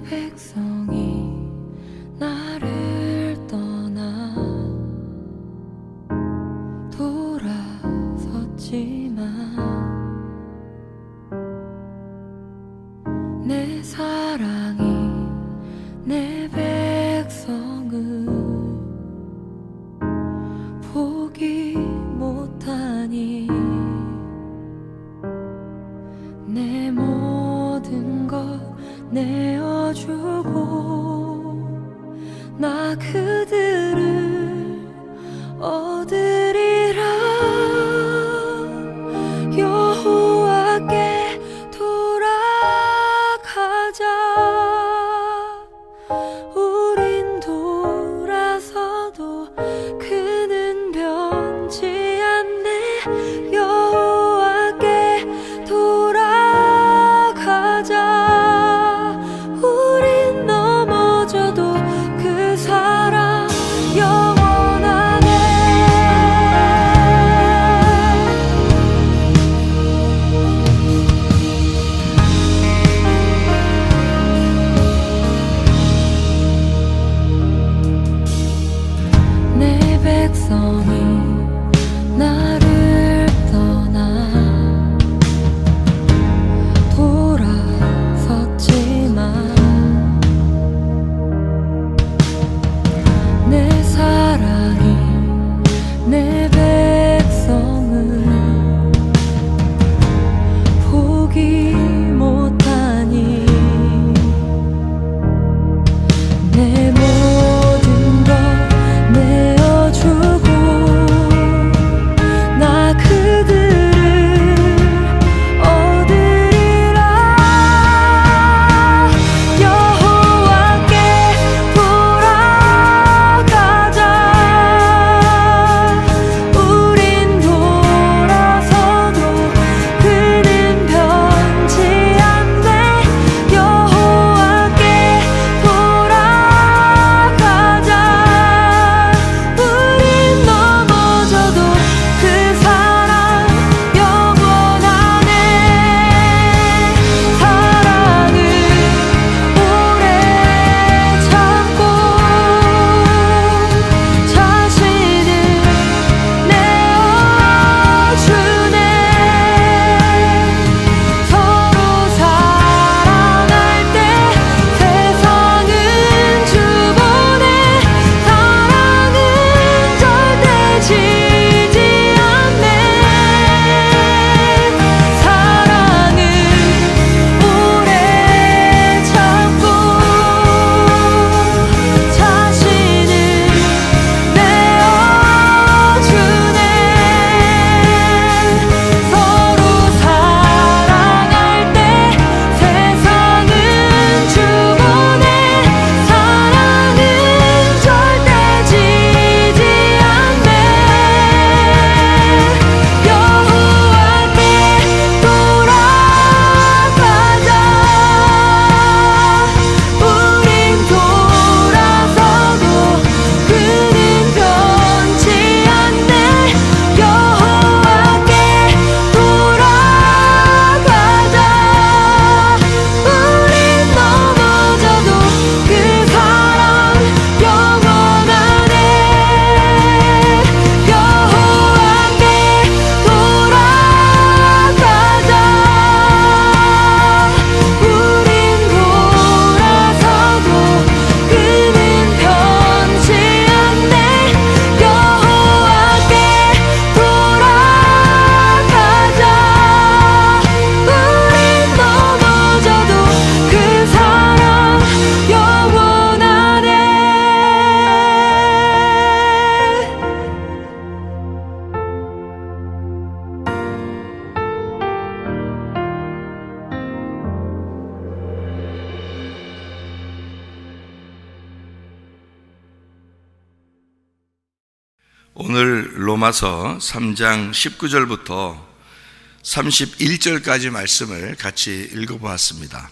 백성이 나를 떠나 돌아섰지만 내 사랑이 내 백성을 포기 못하니 내 모든 것 내어주고 나 그들을 얻으리라. 여호와께 돌아가자. 우린 돌아서도 그는 변치 않네. 여호와께 돌아가자. 우린 넘어져도 그 사랑 영원하네. 내 백성이 나를 떠나 돌아섰지만 내 사랑이 내 백성을 포기 못하니 내 모든 것 내어주고 나 그들을 얻으리라. 여호와께 돌아가자. 우린 돌아서도 그는 변치 않네. 여호와께 돌아가자. 우린 넘어져도 그 사랑 영원하네. 사랑은 오래 참고 자신을 내어주네. 서로 사랑할 때 세상은 주보네. 사랑은 절대 지지 않네. 사랑은 오래 참고 자신을 내어주네. 서로 사랑할 때 세상은 주보네. 사랑은 절대 지지 않네. 여호와께 돌아가자. 우린 돌아서도 그는 변치 않네. 여호와께 돌아가자. 우린 넘어져도 그 사랑 영원하네. 여호와께 돌아가자. 우린 돌아서도 그는 변치 않네. 여호와께 돌아가자. 우린 넘어져도 그 사랑 영원하네. 오늘 로마서 3장 19절부터 31절까지 말씀을 같이 읽어보았습니다.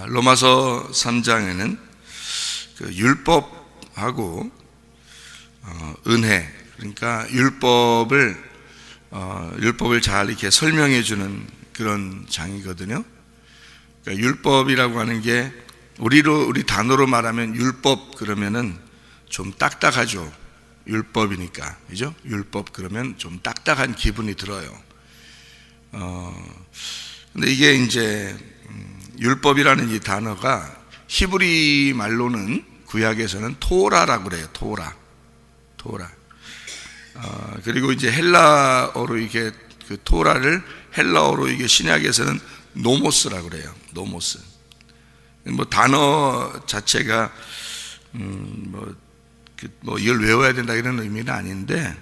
로마서 3장에는 그 율법하고 은혜, 그러니까 율법을 잘 이렇게 설명해 주는 그런 장이거든요. 그러니까 율법이라고 하는 게 우리 단어로 말하면 율법 그러면은 좀 딱딱하죠. 율법이니까, 그죠? 율법 그러면 좀 딱딱한 기분이 들어요. 근데 이게 이제 율법이라는 이 단어가 히브리 말로는 구약에서는 토라라고 그래요. 토라. 그리고 이제 헬라어로 이게 그 토라를 헬라어로 이게 신약에서는 노모스라고 그래요. 노모스. 뭐 단어 자체가 이걸 외워야 된다 이런 의미는 아닌데,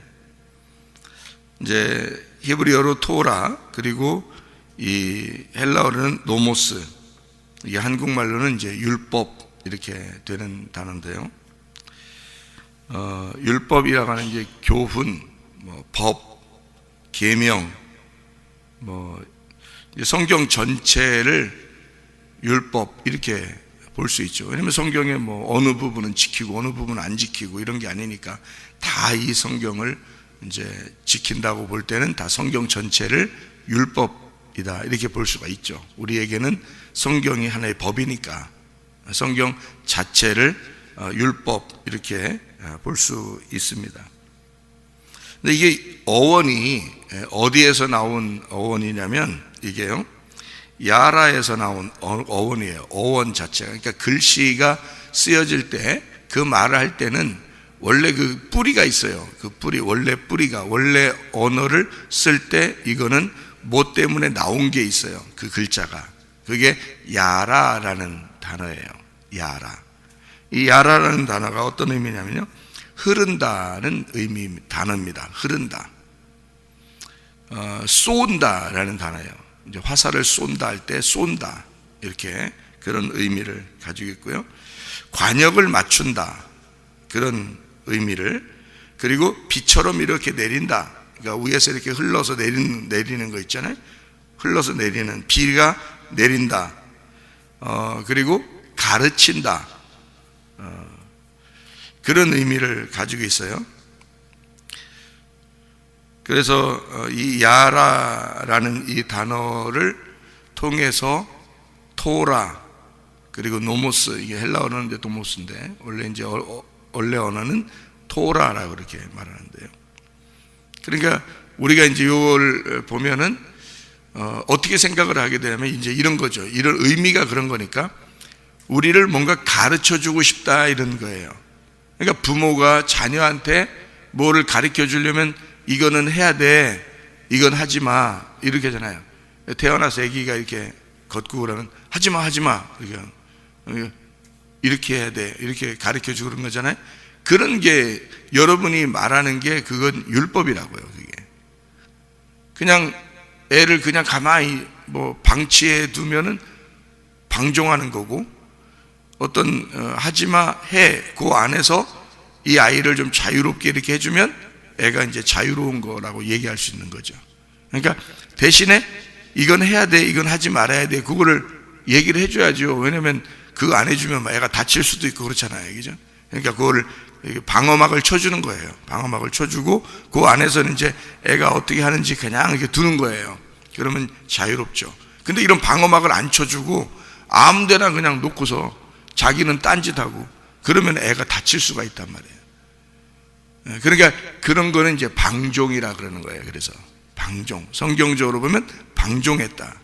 이제 히브리어로 토라, 그리고 이 헬라어로는 노모스, 이게 한국말로는 이제 율법 이렇게 되는 단어인데요. 율법이라고 하는 이제 교훈, 법, 계명, 성경 전체를 율법 이렇게 볼 수 있죠. 왜냐하면 성경에 어느 부분은 지키고 어느 부분은 안 지키고 이런 게 아니니까, 다 이 성경을 이제 지킨다고 볼 때는 다 성경 전체를 율법이다 이렇게 볼 수가 있죠. 우리에게는 성경이 하나의 법이니까 성경 자체를 율법 이렇게 볼 수 있습니다. 근데 이게 어원이 어디에서 나온 어원이냐면, 이게요, 야라에서 나온 어원이에요. 어원 자체가. 그러니까 글씨가 쓰여질 때, 그 말을 할 때는 원래 그 뿌리가 있어요. 그 뿌리, 원래 뿌리가, 원래 언어를 쓸 때 이거는 뭐 때문에 나온 게 있어요. 그 글자가. 그게 야라라는 단어예요. 야라. 이 야라라는 단어가 어떤 의미냐면요, 흐른다는 단어입니다. 흐른다. 쏜다라는 단어예요. 이제 화살을 쏜다 할 때 쏜다, 이렇게 그런 의미를 가지고 있고요. 관역을 맞춘다, 그런 의미를. 그리고 비처럼 이렇게 내린다, 그러니까 위에서 이렇게 흘러서 내리는 거 있잖아요. 흘러서 내리는, 비가 내린다. 그리고 가르친다, 그런 의미를 가지고 있어요. 그래서 이 야라라는 이 단어를 통해서 토라, 그리고 노모스, 이게 헬라어는 이제 노모스인데 원래 언어는 토라라고 그렇게 말하는데요. 그러니까 우리가 이제 이걸 보면은 어떻게 생각을 하게 되냐면, 이제 이런 거죠. 이런 의미가 그런 거니까 우리를 뭔가 가르쳐 주고 싶다 이런 거예요. 그러니까 부모가 자녀한테 뭐를 가르쳐 주려면 이거는 해야 돼, 이건 하지 마, 이렇게 하잖아요. 태어나서 아기가 이렇게 걷고 그러면 하지 마, 이렇게 해야 돼, 이렇게 가르쳐 주고 그런 거잖아요. 그런 게 여러분이 말하는 게 그건 율법이라고요. 그게 그냥 애를 그냥 가만히 방치해 두면은 방종하는 거고, 어떤 하지 마, 해, 그 안에서 이 아이를 좀 자유롭게 이렇게 해주면 애가 이제 자유로운 거라고 얘기할 수 있는 거죠. 그러니까 대신에 이건 해야 돼, 이건 하지 말아야 돼, 그거를 얘기를 해줘야죠. 왜냐면 그거 안 해주면 애가 다칠 수도 있고 그렇잖아요, 그죠? 그러니까 그거를 방어막을 쳐주는 거예요. 방어막을 쳐주고 그 안에서는 이제 애가 어떻게 하는지 그냥 이렇게 두는 거예요. 그러면 자유롭죠. 근데 이런 방어막을 안 쳐주고 아무데나 그냥 놓고서 자기는 딴짓하고 그러면 애가 다칠 수가 있단 말이에요. 그러니까 그런 거는 이제 방종이라 그러는 거예요. 그래서 방종, 성경적으로 보면 방종했다,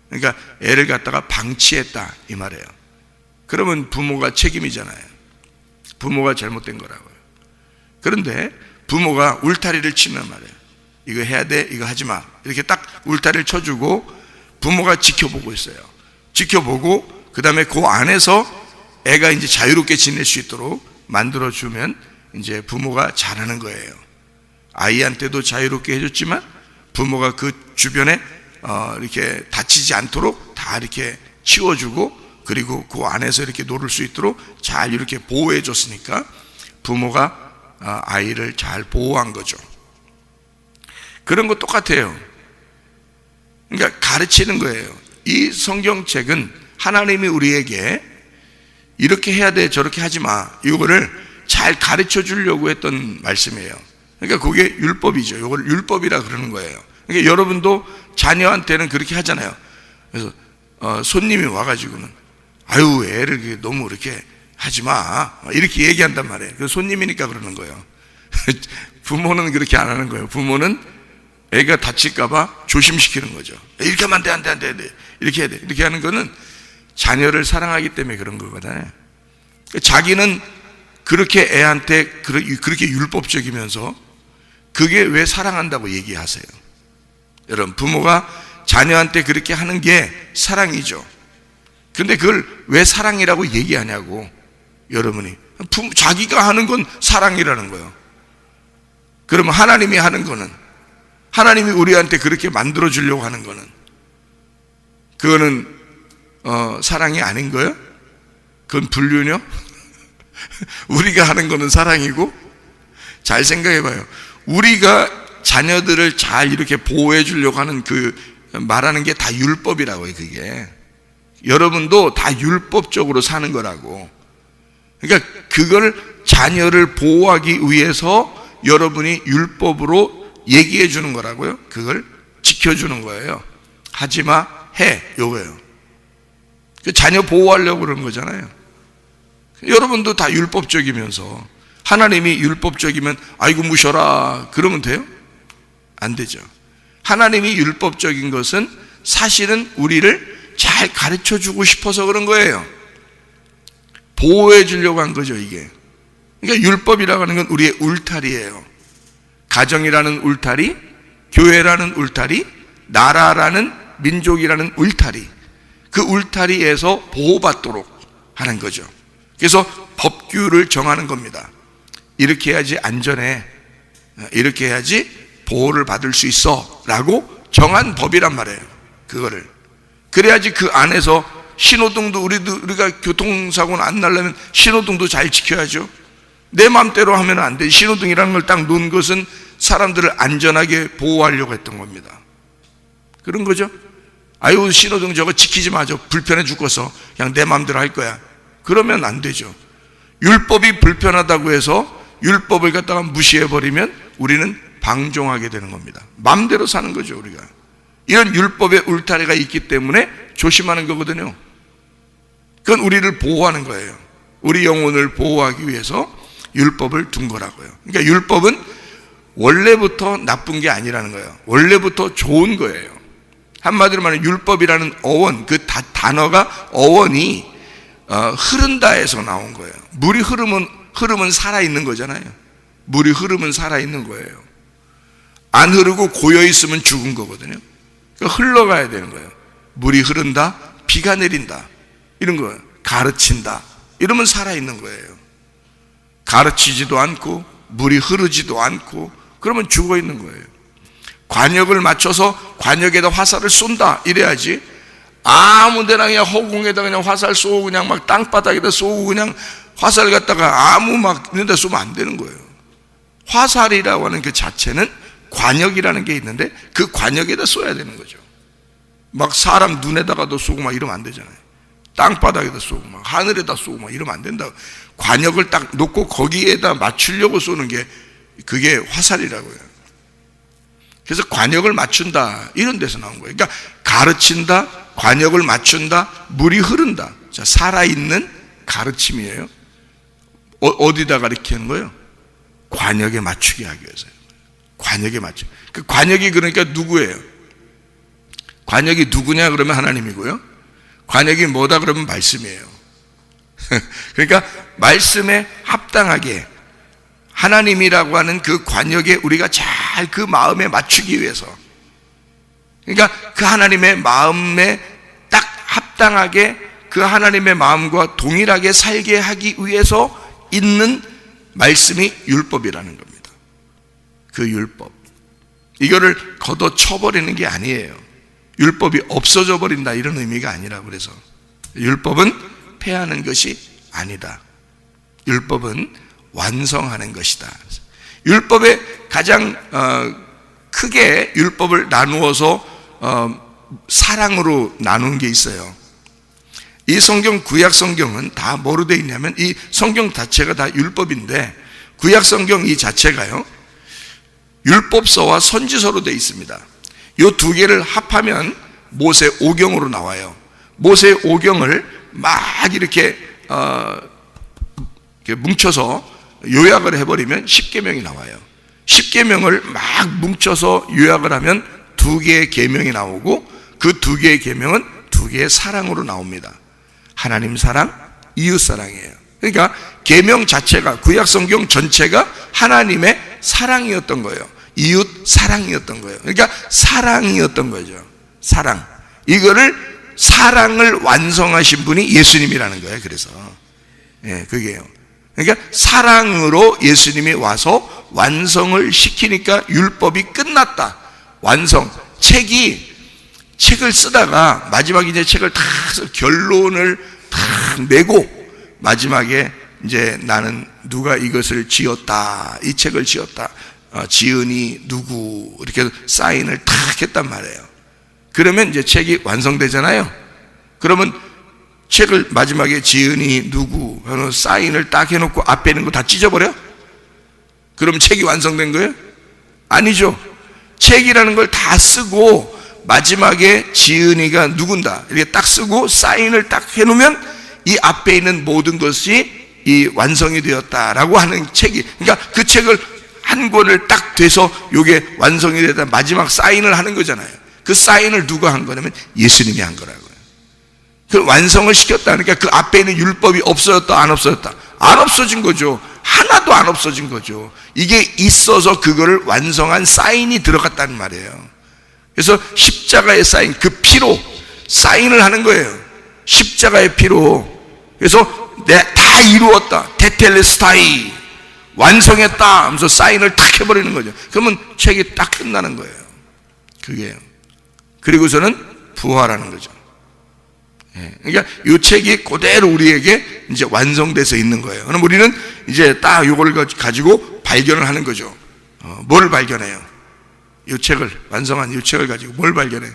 그러니까 애를 갖다가 방치했다 이 말이에요. 그러면 부모가 책임이잖아요. 부모가 잘못된 거라고요. 그런데 부모가 울타리를 치는 말이에요. 이거 해야 돼, 이거 하지 마, 이렇게 딱 울타리를 쳐주고 부모가 지켜보고 있어요. 지켜보고 그 다음에 그 안에서 애가 이제 자유롭게 지낼 수 있도록 만들어주면 이제 부모가 잘하는 거예요. 아이한테도 자유롭게 해줬지만 부모가 그 주변에 이렇게 다치지 않도록 다 이렇게 치워주고, 그리고 그 안에서 이렇게 놀을 수 있도록 잘 이렇게 보호해 줬으니까 부모가 아이를 잘 보호한 거죠. 그런 거 똑같아요. 그러니까 가르치는 거예요. 이 성경책은 하나님이 우리에게 이렇게 해야 돼, 저렇게 하지 마, 이거를 잘 가르쳐 주려고 했던 말씀이에요. 그러니까 그게 율법이죠. 이걸 율법이라 그러는 거예요. 그러니까 여러분도 자녀한테는 그렇게 하잖아요. 그래서 손님이 와가지고는 아유, 애를 너무 이렇게 하지 마. 이렇게 얘기한단 말이에요. 그 손님이니까 그러는 거예요. 부모는 그렇게 안 하는 거예요. 부모는 애가 다칠까봐 조심시키는 거죠. 이렇게 하면 안 돼, 안 돼. 이렇게 해야 돼. 이렇게 하는 거는 자녀를 사랑하기 때문에 그런 거거든요. 자기는 그렇게 애한테 그렇게 율법적이면서 그게 왜 사랑한다고 얘기하세요? 여러분, 부모가 자녀한테 그렇게 하는 게 사랑이죠. 근데 그걸 왜 사랑이라고 얘기하냐고, 여러분이. 자기가 하는 건 사랑이라는 거예요. 그러면 하나님이 하는 거는, 하나님이 우리한테 그렇게 만들어 주려고 하는 거는, 그거는 사랑이 아닌 거예요? 그건 불륜이요? 우리가 하는 거는 사랑이고? 잘 생각해 봐요. 우리가 자녀들을 잘 이렇게 보호해 주려고 하는 그 말하는 게 다 율법이라고요. 그게 여러분도 다 율법적으로 사는 거라고. 그러니까 그걸 자녀를 보호하기 위해서 여러분이 율법으로 얘기해 주는 거라고요. 그걸 지켜주는 거예요. 하지마, 해, 요거예요. 자녀 보호하려고 그러는 거잖아요. 여러분도 다 율법적이면서 하나님이 율법적이면 아이고 무셔라 그러면 돼요? 안 되죠. 하나님이 율법적인 것은 사실은 우리를 잘 가르쳐 주고 싶어서 그런 거예요. 보호해 주려고 한 거죠, 이게. 그러니까 율법이라고 하는 건 우리의 울타리예요. 가정이라는 울타리, 교회라는 울타리, 나라라는, 민족이라는 울타리, 그 울타리에서 보호받도록 하는 거죠. 그래서 법규를 정하는 겁니다. 이렇게 해야지 안전해, 이렇게 해야지 보호를 받을 수 있어 라고 정한 법이란 말이에요. 그거를 그래야지 그 안에서 신호등도 우리가 교통사고는 안 나려면 신호등도 잘 지켜야죠. 내 마음대로 하면 안 돼. 신호등이라는 걸 딱 놓은 것은 사람들을 안전하게 보호하려고 했던 겁니다. 그런 거죠. 아유, 신호등 저거 지키지 마, 저 불편해 죽겠어, 그냥 내 마음대로 할 거야, 그러면 안 되죠. 율법이 불편하다고 해서 율법을 갖다가 무시해버리면 우리는 방종하게 되는 겁니다. 마음대로 사는 거죠. 우리가 이런 율법의 울타리가 있기 때문에 조심하는 거거든요. 그건 우리를 보호하는 거예요. 우리 영혼을 보호하기 위해서 율법을 둔 거라고요. 그러니까 율법은 원래부터 나쁜 게 아니라는 거예요. 원래부터 좋은 거예요. 한마디로 말하면 율법이라는 어원, 그 단어가 어원이 흐른다에서 나온 거예요. 물이 흐르면 살아있는 거잖아요. 물이 흐르면 살아있는 거예요. 안 흐르고 고여있으면 죽은 거거든요. 그러니까 흘러가야 되는 거예요. 물이 흐른다, 비가 내린다, 이런 거예요. 가르친다, 이러면 살아있는 거예요. 가르치지도 않고 물이 흐르지도 않고 그러면 죽어있는 거예요. 관역을 맞춰서 관역에다 화살을 쏜다, 이래야지 아무 데나 그냥 허공에다 그냥 화살 쏘고 그냥 막 땅바닥에다 쏘고 그냥 화살 갖다가 아무 막 이런 데 쏘면 안 되는 거예요. 화살이라고 하는 그 자체는 관역이라는 게 있는데 그 관역에다 쏘야 되는 거죠. 막 사람 눈에다가도 쏘고 막 이러면 안 되잖아요. 땅바닥에다 쏘고 막 하늘에다 쏘고 막 이러면 안 된다. 관역을 딱 놓고 거기에다 맞추려고 쏘는 게 그게 화살이라고요. 그래서 관역을 맞춘다, 이런 데서 나온 거예요. 그러니까 가르친다, 관역을 맞춘다, 물이 흐른다. 자, 살아있는 가르침이에요. 어디다 가르치는 거예요? 관역에 맞추게 하기 위해서요. 관역에 맞추. 그 관역이 그러니까 누구예요? 관역이 누구냐 그러면 하나님이고요. 관역이 뭐다 그러면 말씀이에요. 그러니까 말씀에 합당하게 하나님이라고 하는 그 관역에 우리가 잘 그 마음에 맞추기 위해서, 그러니까 그 하나님의 마음에 딱 합당하게 그 하나님의 마음과 동일하게 살게 하기 위해서 있는 말씀이 율법이라는 겁니다. 그 율법, 이거를 걷어쳐버리는 게 아니에요. 율법이 없어져 버린다, 이런 의미가 아니라, 그래서 율법은 폐하는 것이 아니다. 율법은 완성하는 것이다. 율법의 가장 크게 율법을 나누어서 사랑으로 나눈 게 있어요. 이 성경, 구약 성경은 다 뭐로 되어 있냐면 이 성경 자체가 다 율법인데, 구약 성경 이 자체가요 율법서와 선지서로 되어 있습니다. 이 두 개를 합하면 모세 오경으로 나와요. 모세 오경을 막 이렇게 뭉쳐서 요약을 해버리면 10계명이 나와요. 10계명을 막 뭉쳐서 요약을 하면 2개의 계명이 나오고 그 2개의 계명은 2개의 사랑으로 나옵니다. 하나님 사랑, 이웃 사랑이에요. 그러니까 계명 자체가, 구약 성경 전체가 하나님의 사랑이었던 거예요. 이웃 사랑이었던 거예요. 그러니까 사랑이었던 거죠. 사랑. 이거를 사랑을 완성하신 분이 예수님이라는 거예요. 그래서 그게요. 그러니까 사랑으로 예수님이 와서 완성을 시키니까 율법이 끝났다. 완성. 책을 쓰다가 마지막에 이제 책을 다 결론을 다 내고 마지막에 이제 나는 누가 이것을 지었다. 이 책을 지었다. 지은이 누구 이렇게 사인을 탁 했단 말이에요. 그러면 이제 책이 완성되잖아요. 그러면 책을 마지막에 지은이 누구 하는 사인을 딱 해놓고 앞에 있는 거 다 찢어버려? 그럼 책이 완성된 거예요? 아니죠. 책이라는 걸 다 쓰고 마지막에 지은이가 누군다 이렇게 딱 쓰고 사인을 딱 해놓으면 이 앞에 있는 모든 것이 이 완성이 되었다라고 하는 책이, 그러니까 그 책을 한 권을 딱 돼서 이게 완성이 되다 마지막 사인을 하는 거잖아요. 그 사인을 누가 한 거냐면 예수님이 한 거라고요. 그 완성을 시켰다. 그러니까 그 앞에 있는 율법이 없어졌다, 안 없어졌다? 안 없어진 거죠. 하나도 안 없어진 거죠. 이게 있어서 그거를 완성한 사인이 들어갔다는 말이에요. 그래서 십자가의 사인, 그 피로 사인을 하는 거예요. 십자가의 피로. 그래서 다 이루었다, 테텔레스타이, 완성했다 하면서 사인을 탁 해버리는 거죠. 그러면 책이 딱 끝나는 거예요. 그게요. 그리고서는 부활하는 거죠. 그러니까 이 책이 그대로 우리에게 이제 완성돼서 있는 거예요. 그럼 우리는 이제 딱 이걸 가지고 발견을 하는 거죠. 뭘 발견해요? 이 책을, 완성한 이 책을 가지고 뭘 발견해?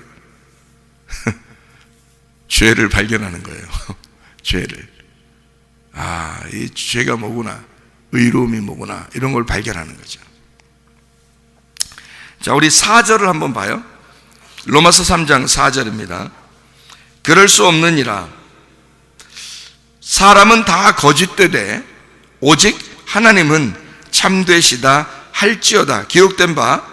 죄를 발견하는 거예요. 죄를. 이 죄가 뭐구나, 의로움이 뭐구나, 이런 걸 발견하는 거죠. 자, 우리 4절을 한번 봐요. 로마서 3장 4절입니다. 그럴 수 없느니라. 사람은 다 거짓되되 오직 하나님은 참되시다 할지어다. 기록된 바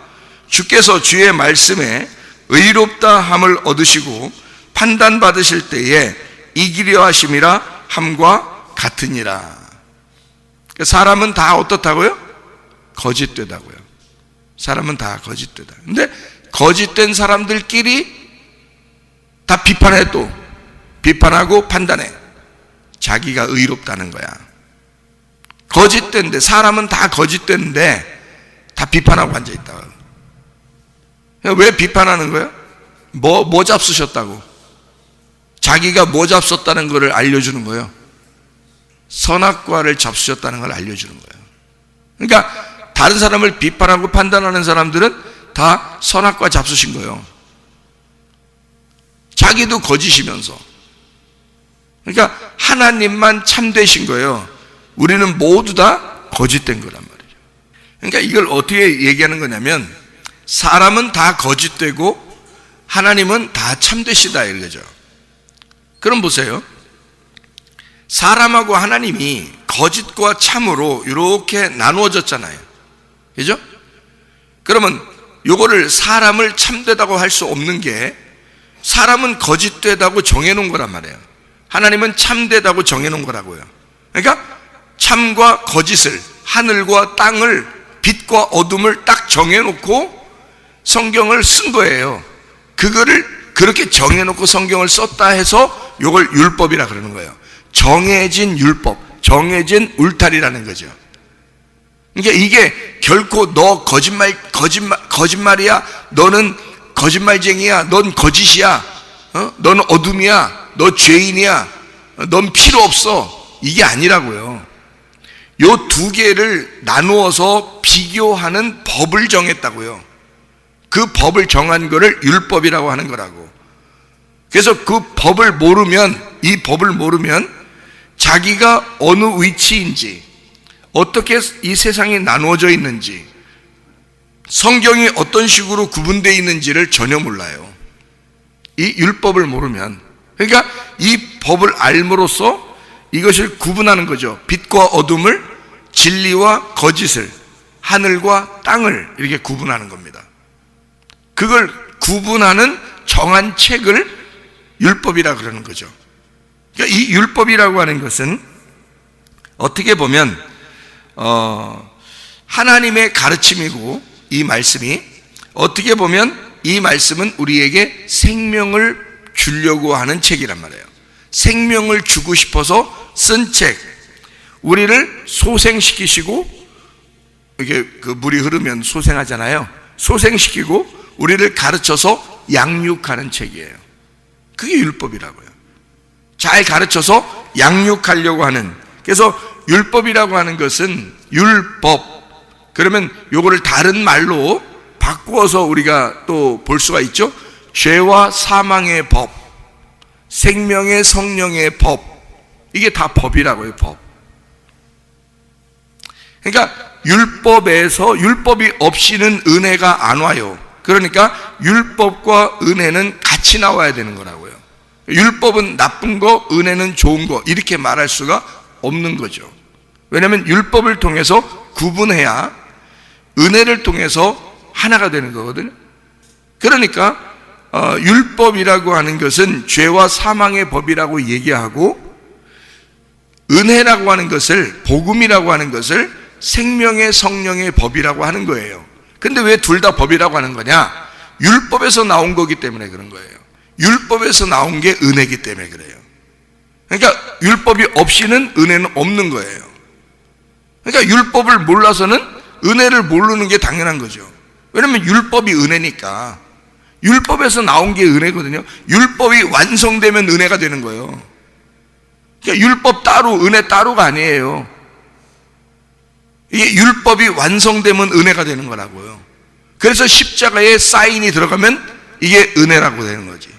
주께서 주의 말씀에 의롭다 함을 얻으시고 판단받으실 때에 이기려 하심이라 함과 같으니라. 사람은 다 어떻다고요? 거짓되다고요. 사람은 다 거짓되다. 근데 거짓된 사람들끼리 다 비판해, 또 비판하고 판단해. 자기가 의롭다는 거야. 거짓된데, 사람은 다 거짓된데 다 비판하고 앉아있다. 왜 비판하는 거야? 뭐 잡수셨다고? 자기가 뭐 잡섰다는 것을 알려주는 거예요. 선악과를 잡수셨다는 걸 알려주는 거예요. 그러니까 다른 사람을 비판하고 판단하는 사람들은 다 선악과 잡수신 거예요. 자기도 거짓이면서. 그러니까 하나님만 참되신 거예요. 우리는 모두 다 거짓된 거란 말이죠. 그러니까 이걸 어떻게 얘기하는 거냐면, 사람은 다 거짓되고 하나님은 다 참되시다 이거죠. 그럼 보세요. 사람하고 하나님이 거짓과 참으로 이렇게 나누어졌잖아요. 그죠? 그러면 요거를 사람을 참되다고 할 수 없는 게, 사람은 거짓되다고 정해놓은 거란 말이에요. 하나님은 참되다고 정해놓은 거라고요. 그러니까 참과 거짓을, 하늘과 땅을, 빛과 어둠을 딱 정해놓고 성경을 쓴 거예요. 그거를 그렇게 정해놓고 성경을 썼다 해서 요걸 율법이라 그러는 거예요. 정해진 율법, 정해진 울타리라는 거죠. 그러니까 이게 결코 너 거짓말이야, 너는 거짓말쟁이야, 넌 거짓이야, 너는 어둠이야, 너 죄인이야, 넌 필요 없어, 이게 아니라고요. 요 두 개를 나누어서 비교하는 법을 정했다고요. 그 법을 정한 거를 율법이라고 하는 거라고. 그래서 그 법을 모르면, 이 법을 모르면 자기가 어느 위치인지, 어떻게 이 세상이 나누어져 있는지, 성경이 어떤 식으로 구분되어 있는지를 전혀 몰라요. 이 율법을 모르면. 그러니까 이 법을 알므로써 이것을 구분하는 거죠. 빛과 어둠을, 진리와 거짓을, 하늘과 땅을 이렇게 구분하는 겁니다. 그걸 구분하는 정한 책을 율법이라 그러는 거죠. 그러니까 이 율법이라고 하는 것은 어떻게 보면 하나님의 가르침이고, 이 말씀이 어떻게 보면 이 말씀은 우리에게 생명을 주려고 하는 책이란 말이에요. 생명을 주고 싶어서 쓴 책, 우리를 소생시키시고, 이게 그 물이 흐르면 소생하잖아요. 소생시키고 우리를 가르쳐서 양육하는 책이에요. 그게 율법이라고요. 잘 가르쳐서 양육하려고 하는. 그래서 율법이라고 하는 것은 율법, 그러면 요거를 다른 말로 바꾸어서 우리가 또 볼 수가 있죠. 죄와 사망의 법, 생명의 성령의 법, 이게 다 법이라고요. 법. 그러니까 율법에서, 율법이 없이는 은혜가 안 와요. 그러니까 율법과 은혜는 같이 나와야 되는 거라고요. 율법은 나쁜 거, 은혜는 좋은 거, 이렇게 말할 수가 없는 거죠. 왜냐하면 율법을 통해서 구분해야 은혜를 통해서 하나가 되는 거거든요. 그러니까 율법이라고 하는 것은 죄와 사망의 법이라고 얘기하고, 은혜라고 하는 것을, 복음이라고 하는 것을 생명의 성령의 법이라고 하는 거예요. 근데 왜 둘 다 법이라고 하는 거냐? 율법에서 나온 거기 때문에 그런 거예요. 율법에서 나온 게 은혜이기 때문에 그래요. 그러니까 율법이 없이는 은혜는 없는 거예요. 그러니까 율법을 몰라서는 은혜를 모르는 게 당연한 거죠. 왜냐하면 율법이 은혜니까. 율법에서 나온 게 은혜거든요. 율법이 완성되면 은혜가 되는 거예요. 그러니까 율법 따로, 은혜 따로가 아니에요. 이게 율법이 완성되면 은혜가 되는 거라고요. 그래서 십자가에 사인이 들어가면 이게 은혜라고 되는 거지.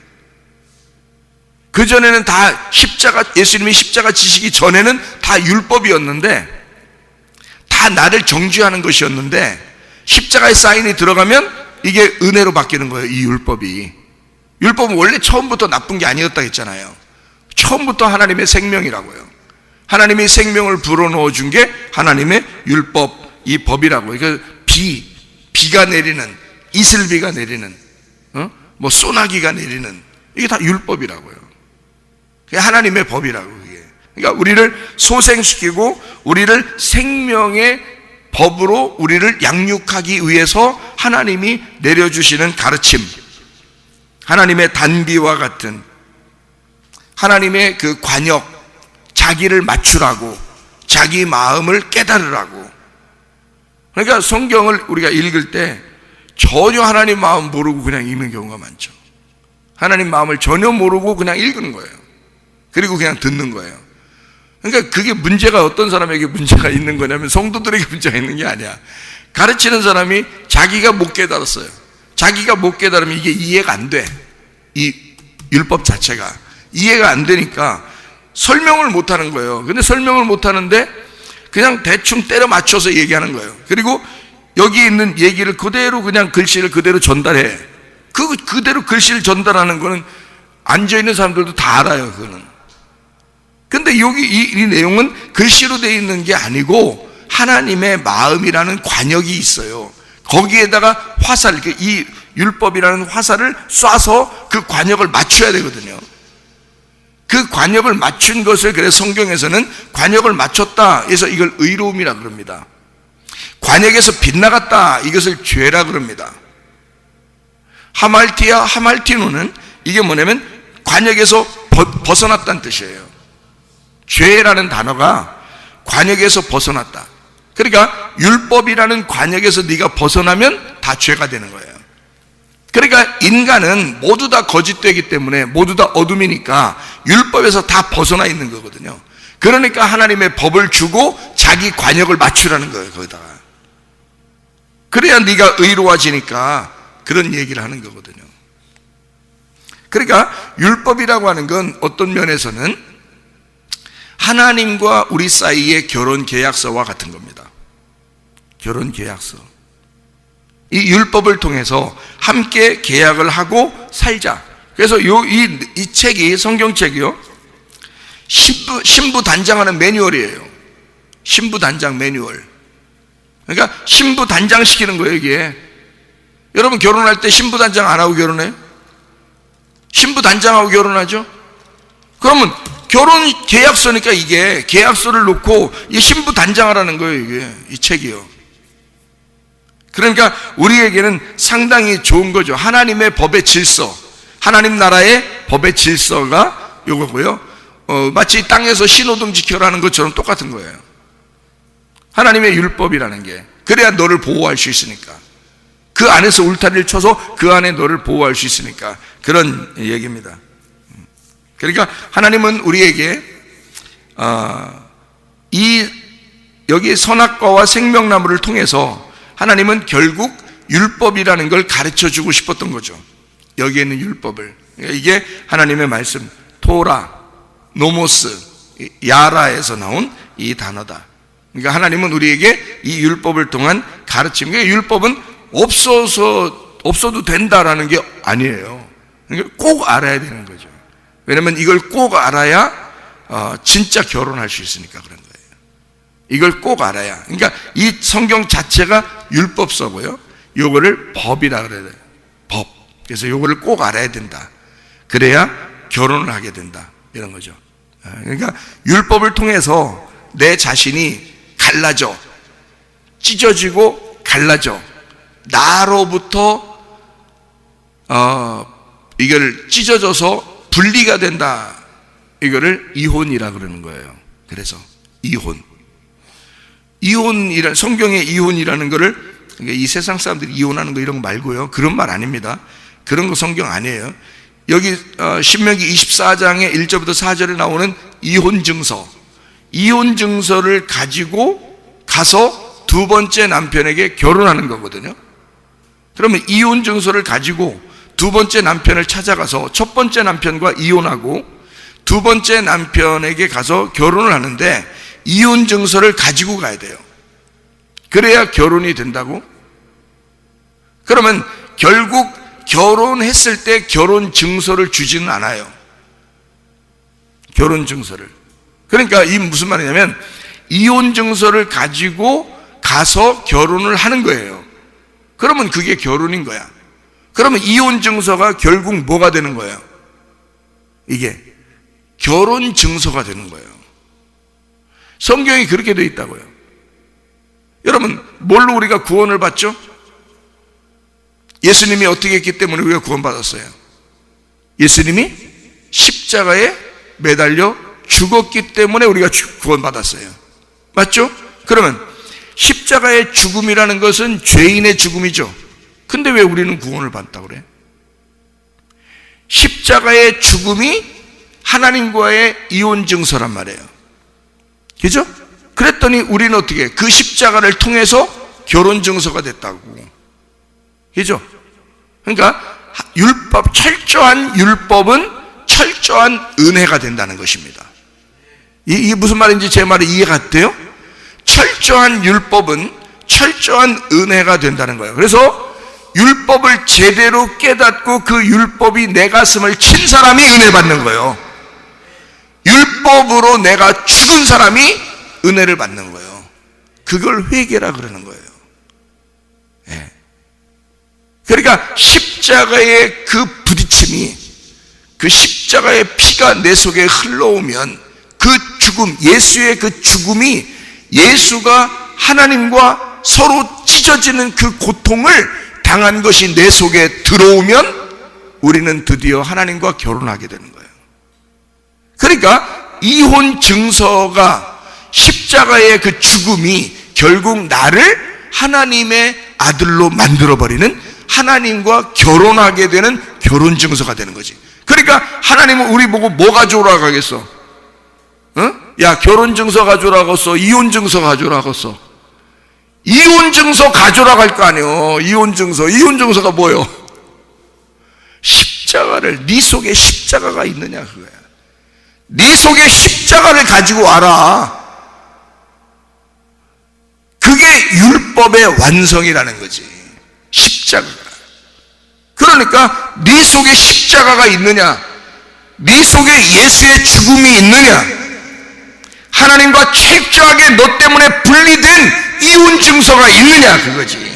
그전에는 다 십자가, 예수님이 십자가 지시기 전에는 다 율법이었는데, 다 나를 정죄하는 것이었는데, 십자가에 사인이 들어가면 이게 은혜로 바뀌는 거예요. 이 율법이. 율법은 원래 처음부터 나쁜 게 아니었다 했잖아요. 처음부터 하나님의 생명이라고요. 하나님이 생명을 불어넣어 준 게 하나님의 율법, 이 법이라고요. 그러니까 비가 내리는, 이슬비가 내리는, 뭐 소나기가 내리는, 이게 다 율법이라고요. 그게 하나님의 법이라고. 그게. 그러니까 우리를 소생시키고 우리를 생명의 법으로 우리를 양육하기 위해서 하나님이 내려주시는 가르침, 하나님의 단비와 같은 하나님의 그 관역, 자기를 맞추라고, 자기 마음을 깨달으라고. 그러니까 성경을 우리가 읽을 때 전혀 하나님 마음 모르고 그냥 읽는 경우가 많죠. 하나님 마음을 전혀 모르고 그냥 읽는 거예요. 그리고 그냥 듣는 거예요. 그러니까 그게 문제가, 어떤 사람에게 문제가 있는 거냐면 성도들에게 문제가 있는 게 아니야. 가르치는 사람이 자기가 못 깨달았어요. 자기가 못 깨달으면 이게 이해가 안 돼. 이 율법 자체가 이해가 안 되니까 설명을 못 하는 거예요. 근데 설명을 못 하는데 그냥 대충 때려 맞춰서 얘기하는 거예요. 그리고 여기 있는 얘기를 그대로, 그냥 글씨를 그대로 전달해. 그대로 글씨를 전달하는 거는 앉아있는 사람들도 다 알아요. 그거는. 근데 여기 이 내용은 글씨로 되어 있는 게 아니고 하나님의 마음이라는 관역이 있어요. 거기에다가 화살, 이 율법이라는 화살을 쏴서 그 관역을 맞춰야 되거든요. 그 관역을 맞춘 것을, 그래서 성경에서는 관역을 맞췄다 해서 이걸 의로움이라 그럽니다. 관역에서 빗나갔다, 이것을 죄라 그럽니다. 하말티아, 하말티노는 이게 뭐냐면 관역에서 벗어났다는 뜻이에요. 죄라는 단어가 관역에서 벗어났다. 그러니까 율법이라는 관역에서 네가 벗어나면 다 죄가 되는 거예요. 그러니까 인간은 모두 다 거짓되기 때문에, 모두 다 어둠이니까 율법에서 다 벗어나 있는 거거든요. 그러니까 하나님의 법을 주고 자기 관역을 맞추라는 거예요. 거기다가. 그래야 네가 의로워지니까 그런 얘기를 하는 거거든요. 그러니까 율법이라고 하는 건 어떤 면에서는 하나님과 우리 사이의 결혼 계약서와 같은 겁니다. 결혼 계약서. 이 율법을 통해서 함께 계약을 하고 살자. 그래서 이 책이, 성경책이요, 신부 단장하는 매뉴얼이에요. 신부 단장 매뉴얼. 그러니까 신부 단장 시키는 거예요, 이게. 여러분 결혼할 때 신부 단장 안 하고 결혼해요? 신부 단장하고 결혼하죠? 그러면 결혼 계약서니까 이게 계약서를 놓고 이 신부 단장하라는 거예요, 이게. 이 책이요. 그러니까 우리에게는 상당히 좋은 거죠. 하나님의 법의 질서, 하나님 나라의 법의 질서가 요거고요. 마치 땅에서 신호등 지켜라는 것처럼 똑같은 거예요. 하나님의 율법이라는 게. 그래야 너를 보호할 수 있으니까. 그 안에서 울타리를 쳐서 그 안에 너를 보호할 수 있으니까. 그런 얘기입니다. 그러니까 하나님은 우리에게 여기 선악과와 생명나무를 통해서 하나님은 결국 율법이라는 걸 가르쳐 주고 싶었던 거죠. 여기에 있는 율법을. 이게 하나님의 말씀, 토라, 노모스, 야라에서 나온 이 단어다. 그러니까 하나님은 우리에게 이 율법을 통한 가르침, 율법은 없어도 된다라는 게 아니에요. 그러니까 꼭 알아야 되는 거죠. 왜냐면 이걸 꼭 알아야 진짜 결혼할 수 있으니까 그런 거예요. 이걸 꼭 알아야. 그러니까 이 성경 자체가 율법서고요, 요거를 법이라 그래야 돼요. 법. 그래서 요거를 꼭 알아야 된다. 그래야 결혼을 하게 된다, 이런 거죠. 그러니까 율법을 통해서 내 자신이 갈라져, 찢어지고 갈라져, 나로부터 이걸 찢어져서 분리가 된다. 이거를 이혼이라 그러는 거예요. 그래서 이혼이란, 성경의 이혼이라는 거를, 그러니까 이 세상 사람들이 이혼하는 거 이런 거 말고요, 그런 말 아닙니다. 그런 거 성경 아니에요. 여기 신명기 24장의 1절부터 4절에 나오는 이혼 증서를 가지고 가서 두 번째 남편에게 결혼하는 거거든요. 그러면 이혼 증서를 가지고 두 번째 남편을 찾아가서 첫 번째 남편과 이혼하고 두 번째 남편에게 가서 결혼을 하는데, 이혼 증서를 가지고 가야 돼요. 그래야 결혼이 된다고? 그러면 결국 결혼했을 때 결혼 증서를 주지는 않아요. 결혼 증서를. 그러니까 이 무슨 말이냐면, 이혼 증서를 가지고 가서 결혼을 하는 거예요. 그러면 그게 결혼인 거야. 그러면 이혼 증서가 결국 뭐가 되는 거예요? 이게 결혼 증서가 되는 거예요. 성경이 그렇게 되어 있다고요. 여러분, 뭘로 우리가 구원을 받죠? 예수님이 어떻게 했기 때문에 우리가 구원받았어요? 예수님이 십자가에 매달려 죽었기 때문에 우리가 구원받았어요. 맞죠? 그러면 십자가의 죽음이라는 것은 죄인의 죽음이죠. 근데 왜 우리는 구원을 받았다고 그래? 십자가의 죽음이 하나님과의 이혼 증서란 말이에요. 그죠? 그랬더니 우리는 어떻게, 그 십자가를 통해서 결혼 증서가 됐다고. 그죠? 그러니까 철저한 율법은 철저한 은혜가 된다는 것입니다. 이게 무슨 말인지 제 말이 이해가 돼요? 철저한 율법은 철저한 은혜가 된다는 거예요. 그래서 율법을 제대로 깨닫고 그 율법이 내 가슴을 친 사람이 은혜 받는 거예요. 율법으로 내가 죽은 사람이 은혜를 받는 거예요. 그걸 회개라 그러는 거예요. 예. 그러니까 십자가의 그 부딪힘이, 그 십자가의 피가 내 속에 흘러오면 그 죽음, 예수의 그 죽음이, 예수가 하나님과 서로 찢어지는 그 고통을 당한 것이 내 속에 들어오면 우리는 드디어 하나님과 결혼하게 되는 거예요. 그러니까 이혼 증서가, 십자가의 그 죽음이 결국 나를 하나님의 아들로 만들어버리는, 하나님과 결혼하게 되는 결혼 증서가 되는 거지. 그러니까 하나님은 우리 보고 뭐 가져오라고 하겠어? 야, 결혼 증서 가져오라고 했어? 이혼 증서 가져오라고 했어? 이혼 증서 가져오라고 할 거 아니에요. 이혼 증서가 뭐예요? 십자가를, 네 속에 십자가가 있느냐 그거야. 네 속에 십자가를 가지고 와라. 그게 율법의 완성이라는 거지. 십자가가. 그러니까 네 속에 십자가가 있느냐, 네 속에 예수의 죽음이 있느냐, 하나님과 철저하게 너 때문에 분리된 이혼 증서가 있느냐, 그거지.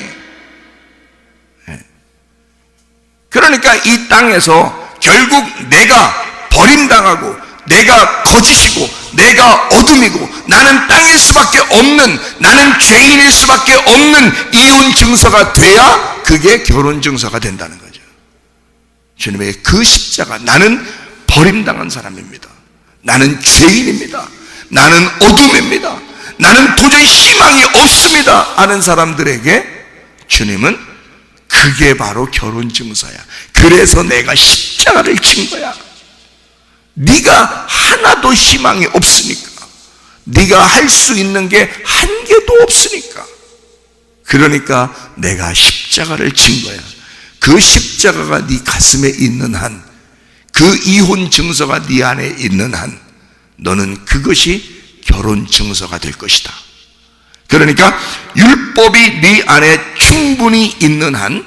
그러니까 이 땅에서 결국 내가 버림당하고, 내가 거짓이고, 내가 어둠이고, 나는 땅일 수밖에 없는, 나는 죄인일 수밖에 없는 이혼 증서가 돼야 그게 결혼 증서가 된다는 거죠. 주님의 그 십자가, 나는 버림당한 사람입니다, 나는 죄인입니다, 나는 어둠입니다, 나는 도저히 희망이 없습니다 하는 사람들에게 주님은 그게 바로 결혼 증서야. 그래서 내가 십자가를 친 거야. 네가 하나도 희망이 없으니까, 네가 할 수 있는 게 한 개도 없으니까, 그러니까 내가 십자가를 친 거야. 그 십자가가 네 가슴에 있는 한, 그 이혼 증서가 네 안에 있는 한, 너는 그것이 결혼 증서가 될 것이다. 그러니까 율법이 네 안에 충분히 있는 한,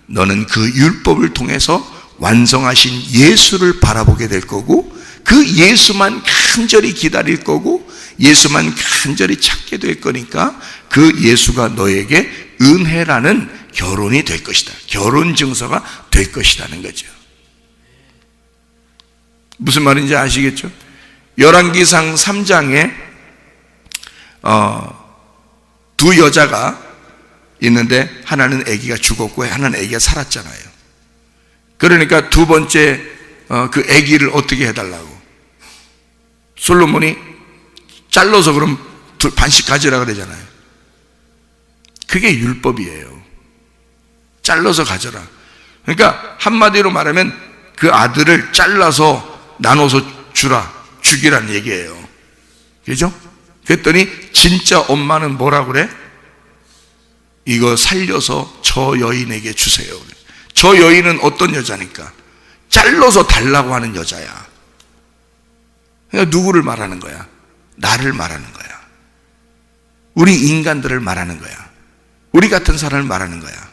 너는 그 율법을 통해서 완성하신 예수를 바라보게 될 거고, 그 예수만 간절히 기다릴 거고, 예수만 간절히 찾게 될 거니까 그 예수가 너에게 은혜라는 결혼이 될 것이다, 결혼 증서가 될 것이라는 거죠. 무슨 말인지 아시겠죠? 열왕기상 3장에 두 여자가 있는데 하나는 아기가 죽었고 하나는 아기가 살았잖아요. 그러니까 두 번째 그 아기를 어떻게 해달라고 솔로몬이 잘라서 그럼 반씩 가지라 그러잖아요. 그게 율법이에요. 잘라서 가져라. 그러니까 한마디로 말하면 그 아들을 잘라서 나눠서 주라, 죽이라는 얘기예요. 그죠? 그랬더니 진짜 엄마는 뭐라 그래? 이거 살려서 저 여인에게 주세요. 저 여인은 어떤 여자니까? 잘라서 달라고 하는 여자야. 그러니까 누구를 말하는 거야? 나를 말하는 거야. 우리 인간들을 말하는 거야. 우리 같은 사람을 말하는 거야.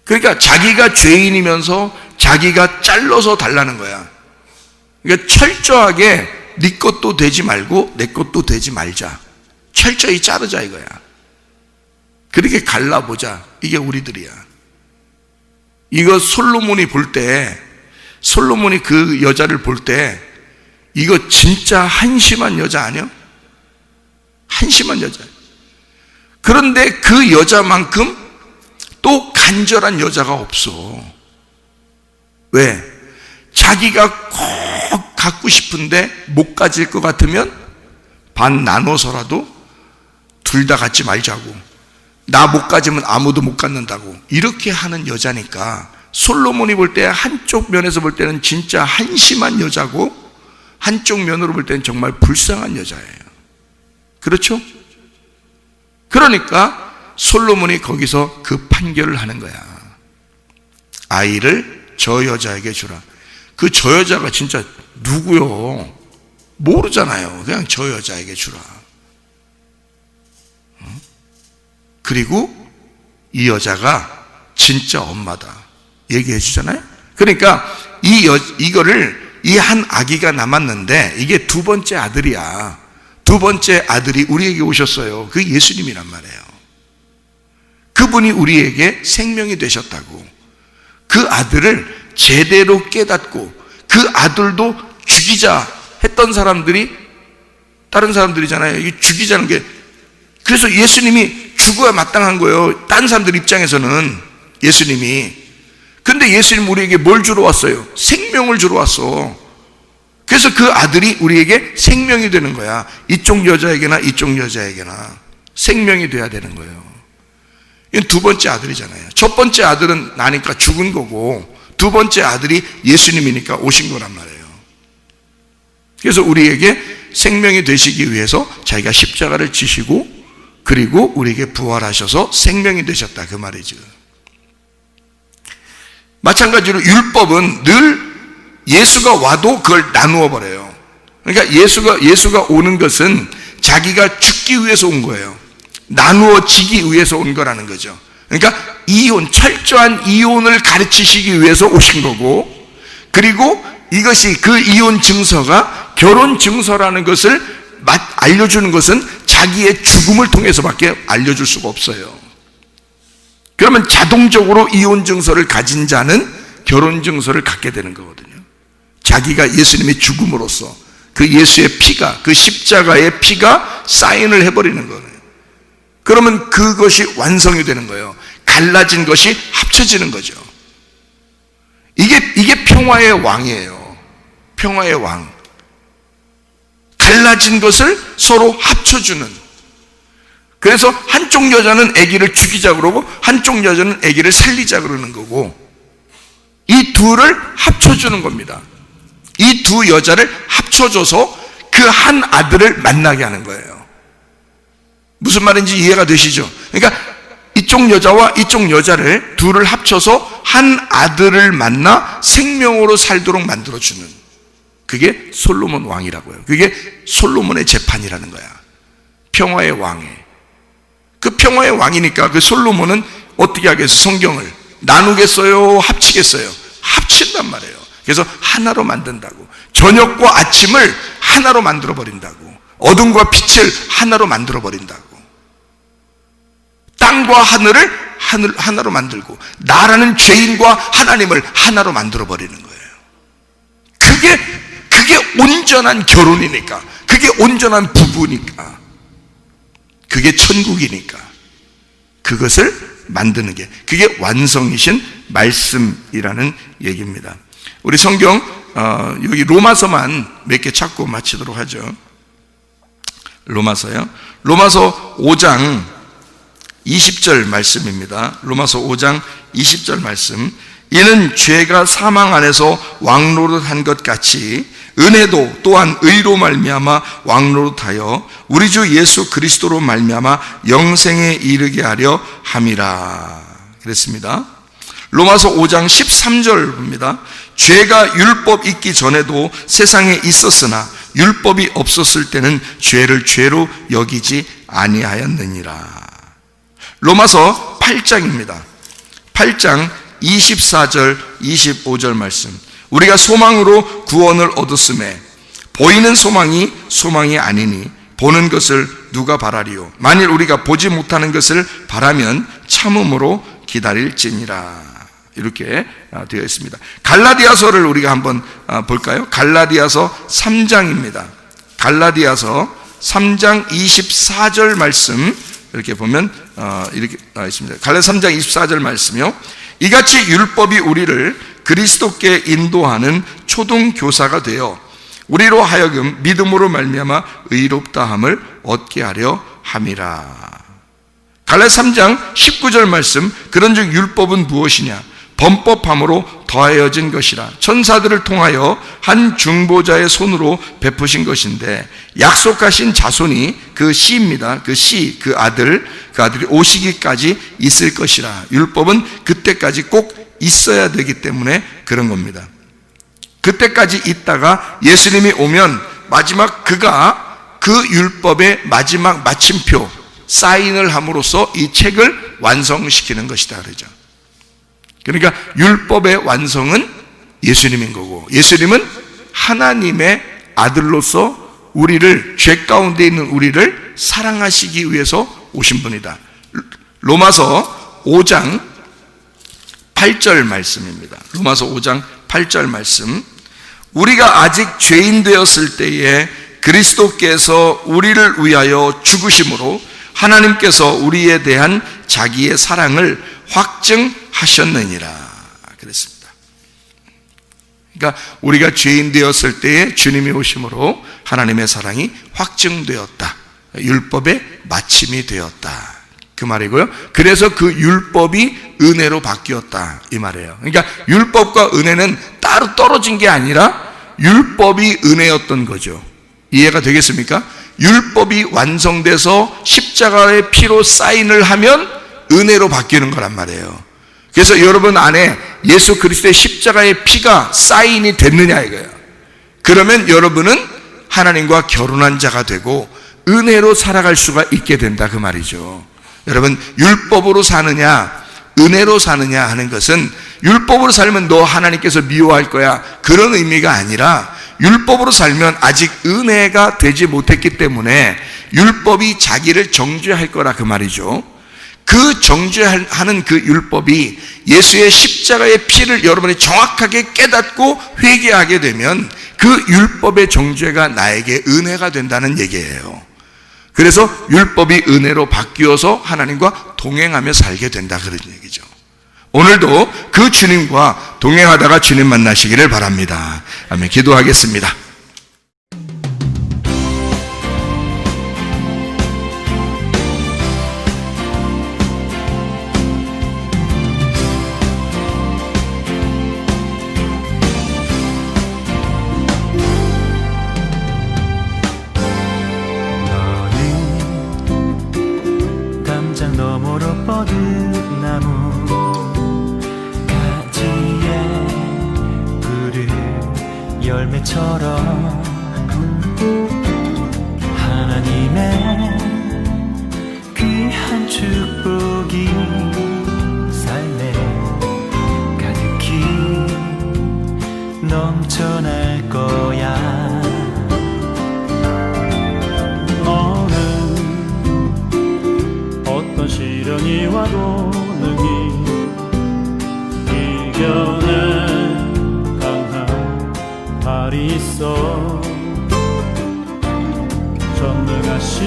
그러니까 자기가 죄인이면서 자기가 잘라서 달라는 거야. 그러니까 철저하게 네 것도 되지 말고 내 것도 되지 말자, 철저히 자르자 이거야. 그렇게 갈라보자, 이게 우리들이야. 이거 솔로몬이 볼 때, 솔로몬이 그 여자를 볼 때 이거 진짜 한심한 여자 아니야? 한심한 여자. 그런데 그 여자만큼 또 간절한 여자가 없어. 왜? 자기가 꼭 갖고 싶은데 못 가질 것 같으면 반 나눠서라도 둘 다 갖지 말자고, 나 못 가지면 아무도 못 갖는다고, 이렇게 하는 여자니까 솔로몬이 볼 때 한쪽 면에서 볼 때는 진짜 한심한 여자고, 한쪽 면으로 볼 때는 정말 불쌍한 여자예요. 그렇죠? 그러니까 솔로몬이 거기서 그 판결을 하는 거야. 아이를 저 여자에게 주라. 그 저 여자가 진짜 누구요? 모르잖아요. 그냥 저 여자에게 주라. 그리고 이 여자가 진짜 엄마다 얘기해 주잖아요. 그러니까 이거를 이 한 아기가 남았는데 이게 두 번째 아들이야. 두 번째 아들이 우리에게 오셨어요. 그 예수님이란 말이에요. 그분이 우리에게 생명이 되셨다고. 그 아들을 제대로 깨닫고 그 아들도 죽이자 했던 사람들이 다른 사람들이잖아요. 이게 죽이자는 게, 그래서 예수님이 죽어야 마땅한 거예요. 다른 사람들 입장에서는 예수님이. 근데 예수님 우리에게 뭘 주러 왔어요? 생명을 주러 왔어. 그래서 그 아들이 우리에게 생명이 되는 거야. 이쪽 여자에게나 이쪽 여자에게나 생명이 돼야 되는 거예요. 이건 두 번째 아들이잖아요. 첫 번째 아들은 나니까 죽은 거고, 두 번째 아들이 예수님이니까 오신 거란 말이에요. 그래서 우리에게 생명이 되시기 위해서 자기가 십자가를 지시고, 그리고 우리에게 부활하셔서 생명이 되셨다, 그 말이죠. 마찬가지로 율법은 늘 예수가 와도 그걸 나누어 버려요. 그러니까 예수가 오는 것은 자기가 죽기 위해서 온 거예요. 나누어지기 위해서 온 거라는 거죠. 그러니까 이혼, 철저한 이혼을 가르치시기 위해서 오신 거고, 그리고 이것이 그 이혼 증서가 결혼 증서라는 것을 알려주는 것은 자기의 죽음을 통해서밖에 알려줄 수가 없어요. 그러면 자동적으로 이혼 증서를 가진 자는 결혼 증서를 갖게 되는 거거든요. 자기가 예수님의 죽음으로써 그 예수의 피가, 그 십자가의 피가 사인을 해버리는 거예요. 그러면 그것이 완성이 되는 거예요. 갈라진 것이 합쳐지는 거죠. 이게 평화의 왕이에요. 평화의 왕. 갈라진 것을 서로 합쳐주는. 그래서 한쪽 여자는 아기를 죽이자 그러고 한쪽 여자는 아기를 살리자 그러는 거고, 이 둘을 합쳐주는 겁니다. 이 두 여자를 합쳐줘서 그 한 아들을 만나게 하는 거예요. 무슨 말인지 이해가 되시죠? 그러니까 이쪽 여자와 이쪽 여자를 둘을 합쳐서 한 아들을 만나 생명으로 살도록 만들어주는, 그게 솔로몬 왕이라고요. 그게 솔로몬의 재판이라는 거야. 평화의 왕에. 그 평화의 왕이니까 그 솔로몬은 어떻게 하겠어요? 성경을 나누겠어요? 합치겠어요? 합친단 말이에요. 그래서 하나로 만든다고. 저녁과 아침을 하나로 만들어 버린다고. 어둠과 빛을 하나로 만들어 버린다고. 땅과 하늘을 하나로 만들고, 나라는 죄인과 하나님을 하나로 만들어 버리는 거예요. 그게 온전한 결혼이니까, 그게 온전한 부부니까, 그게 천국이니까, 그것을 만드는 게, 그게 완성이신 말씀이라는 얘기입니다. 우리 성경 여기 로마서만 몇 개 찾고 마치도록 하죠. 로마서요. 로마서 5장 20절 말씀입니다. 로마서 5장 20절 말씀. 이는 죄가 사망 안에서 왕노릇한 것 같이 은혜도 또한 의로 말미암아 왕노릇하여 우리 주 예수 그리스도로 말미암아 영생에 이르게 하려 함이라 그랬습니다. 로마서 5장 13절 봅니다. 죄가 율법 있기 전에도 세상에 있었으나 율법이 없었을 때는 죄를 죄로 여기지 아니하였느니라. 로마서 8장입니다. 8장 24절 25절 말씀. 우리가 소망으로 구원을 얻었음에 보이는 소망이 소망이 아니니 보는 것을 누가 바라리요. 만일 우리가 보지 못하는 것을 바라면 참음으로 기다릴지니라. 이렇게 되어 있습니다. 갈라디아서를 우리가 한번 볼까요? 갈라디아서 3장입니다. 갈라디아서 3장 24절 말씀 이렇게 보면 이렇게 나와 있습니다. 갈라디아서 3장 24절 말씀이요. 이같이 율법이 우리를 그리스도께 인도하는 초등교사가 되어 우리로 하여금 믿음으로 말미암아 의롭다함을 얻게 하려 함이라. 갈라디아서 3장 19절 말씀. 그런즉 율법은 무엇이냐? 범법함으로 더하여진 것이라. 천사들을 통하여 한 중보자의 손으로 베푸신 것인데 약속하신 자손이 그 씨입니다. 그 씨, 그 아들이 오시기까지 있을 것이라. 율법은 그때까지 꼭 있어야 되기 때문에 그런 겁니다. 그때까지 있다가 예수님이 오면 마지막 그가 그 율법의 마지막 마침표 사인을 함으로써 이 책을 완성시키는 것이다 그러죠. 그러니까 율법의 완성은 예수님인 거고, 예수님은 하나님의 아들로서 우리를, 죄 가운데 있는 우리를 사랑하시기 위해서 오신 분이다. 로마서 5장 8절 말씀입니다. 로마서 5장 8절 말씀. 우리가 아직 죄인 되었을 때에 그리스도께서 우리를 위하여 죽으심으로 하나님께서 우리에 대한 자기의 사랑을 확증하셨느니라 그랬습니다. 그러니까 우리가 죄인 되었을 때에 주님이 오심으로 하나님의 사랑이 확증되었다. 율법의 마침이 되었다. 그 말이고요. 그래서 그 율법이 은혜로 바뀌었다 이 말이에요. 그러니까 율법과 은혜는 따로 떨어진 게 아니라 율법이 은혜였던 거죠. 이해가 되겠습니까? 율법이 완성돼서 십자가의 피로 사인을 하면 은혜로 바뀌는 거란 말이에요. 그래서 여러분 안에 예수 그리스도의 십자가의 피가 사인이 됐느냐 이거예요. 그러면 여러분은 하나님과 결혼한 자가 되고 은혜로 살아갈 수가 있게 된다 그 말이죠. 여러분, 율법으로 사느냐 은혜로 사느냐 하는 것은 율법으로 살면 너 하나님께서 미워할 거야, 그런 의미가 아니라 율법으로 살면 아직 은혜가 되지 못했기 때문에 율법이 자기를 정죄할 거라, 그 말이죠. 그 정죄하는 그 율법이 예수의 십자가의 피를 여러분이 정확하게 깨닫고 회개하게 되면 그 율법의 정죄가 나에게 은혜가 된다는 얘기예요. 그래서 율법이 은혜로 바뀌어서 하나님과 동행하며 살게 된다, 그런 얘기죠. 오늘도 그 주님과 동행하다가 주님 만나시기를 바랍니다. 아멘. 기도하겠습니다. 담장 너머로 뻗은 나무 가지에 푸른 열매처럼 하나님의 귀한 축복이 삶에 가득히 넘쳐날 거야. 어떤 시련이 와도 능히 이겨낼 강한 발이 있어. 전능하신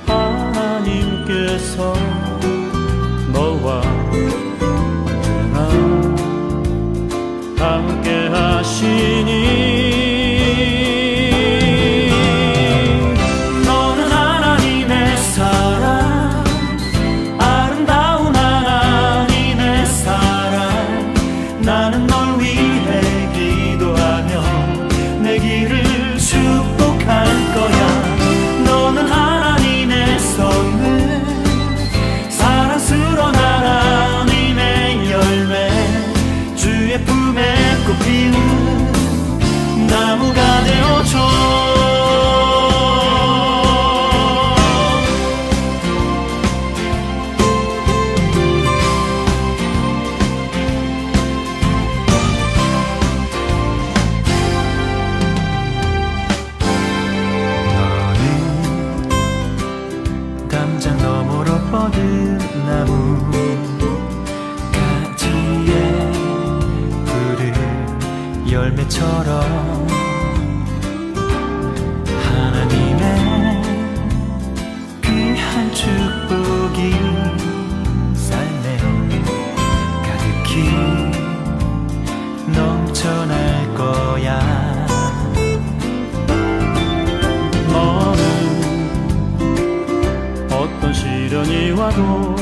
하나님께서 너와 언제나 함께 하시니 나무가 되어줘. 너는 담장 너머로 뻗은 나무 가지에 푸른 열매처럼 하나님의 귀한 축복이 삶에 가득히 넘쳐날 거야. 너는 어떤 시련이 와도